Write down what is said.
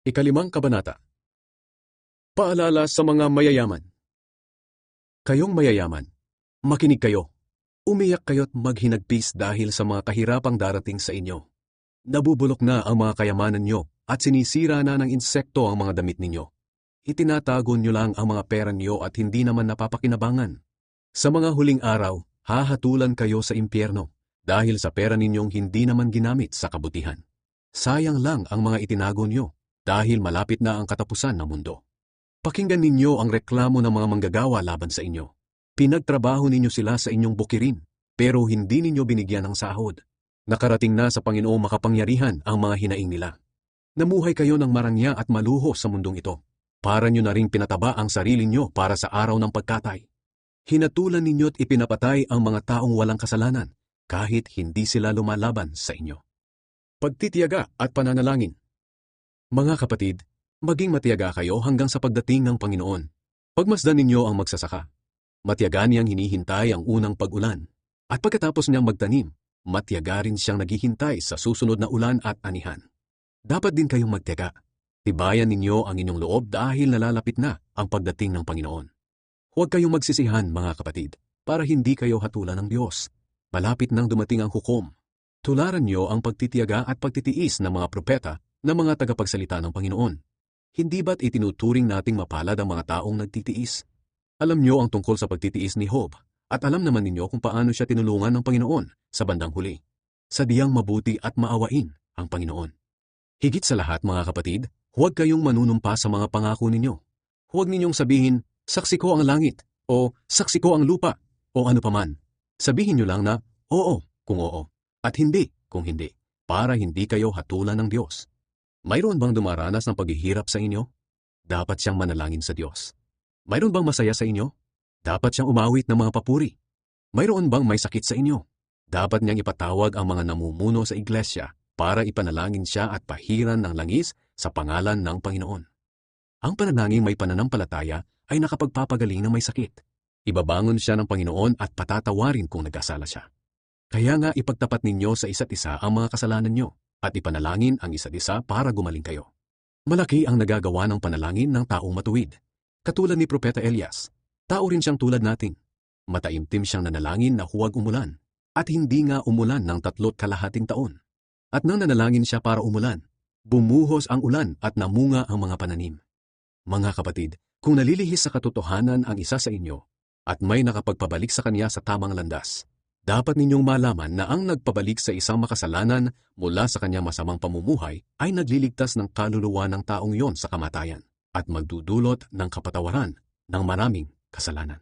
Ikalimang kabanata. Paalala sa mga mayayaman. Kayong mayayaman, makinig kayo. Umiyak kayo't maghinagpis dahil sa mga kahirapang darating sa inyo. Nabubulok na ang mga kayamanan nyo at sinisira na ng insekto ang mga damit ninyo. Itinatago nyo lang ang mga pera nyo at hindi naman napapakinabangan. Sa mga huling araw, hahatulan kayo sa impyerno dahil sa pera ninyong hindi naman ginamit sa kabutihan. Sayang lang ang mga itinago nyo dahil malapit na ang katapusan ng mundo. Pakinggan ninyo ang reklamo ng mga manggagawa laban sa inyo. Pinagtrabaho ninyo sila sa inyong bukirin, pero hindi ninyo binigyan ng sahod. Nakarating na sa Panginoong makapangyarihan ang mga hinaing nila. Namuhay kayo ng marangya at maluho sa mundong ito. Para nyo na ring pinataba ang sarili nyo para sa araw ng pagkatay. Hinatulan ninyo't ipinapatay ang mga taong walang kasalanan, kahit hindi sila lumalaban sa inyo. Pagtitiyaga at pananalangin. Mga kapatid, maging matiyaga kayo hanggang sa pagdating ng Panginoon. Pagmasdan ninyo ang magsasaka. Matiyaga niyang hinihintay ang unang pag-ulan. At pagkatapos niyang magtanim, matiyaga rin siyang naghihintay sa susunod na ulan at anihan. Dapat din kayong magtiyaga. Tibayan ninyo ang inyong loob dahil nalalapit na ang pagdating ng Panginoon. Huwag kayong magsisihan, mga kapatid, para hindi kayo hatulan ng Diyos. Malapit nang dumating ang hukom. Tularan niyo ang pagtitiyaga at pagtitiis ng mga propeta na mga tagapagsalita ng Panginoon. Hindi ba't itinuturing nating mapalad ang mga taong nagtitiis? Alam niyo ang tungkol sa pagtitiis ni Job at alam naman ninyo kung paano siya tinulungan ng Panginoon sa bandang huli. Sadyang mabuti at maawain ang Panginoon. Higit sa lahat, mga kapatid, huwag kayong manunumpa sa mga pangako ninyo. Huwag ninyong sabihin, saksi ko ang langit, o saksi ko ang lupa, o ano paman. Sabihin niyo lang na, oo, kung oo, at hindi, kung hindi, para hindi kayo hatulan ng Diyos. Mayroon bang dumaranas ng paghihirap sa inyo? Dapat siyang manalangin sa Diyos. Mayroon bang masaya sa inyo? Dapat siyang umawit ng mga papuri. Mayroon bang may sakit sa inyo? Dapat niyang ipatawag ang mga namumuno sa iglesia para ipanalangin siya at pahiran ng langis sa pangalan ng Panginoon. Ang panalangin may pananampalataya ay nakapagpapagaling ng may sakit. Ibabangon siya ng Panginoon at patatawarin kung nagkasala siya. Kaya nga ipagtapat ninyo sa isa't isa ang mga kasalanan nyo at ipanalangin ang isa't isa para gumaling kayo. Malaki ang nagagawa ng panalangin ng taong matuwid. Katulad ni Propeta Elias, tao rin siyang tulad natin. Mataimtim siyang nanalangin na huwag umulan at hindi nga umulan ng 3.5 taon. At nang nanalangin siya para umulan, bumuhos ang ulan at namunga ang mga pananim. Mga kapatid, kung nalilihis sa katotohanan ang isa sa inyo at may nakapagpabalik sa kanya sa tamang landas, dapat ninyong malaman na ang nagpabalik sa isang makasalanan mula sa kanyang masamang pamumuhay ay nagliligtas ng kaluluwa ng taong yon sa kamatayan at magdudulot ng kapatawaran ng maraming kasalanan.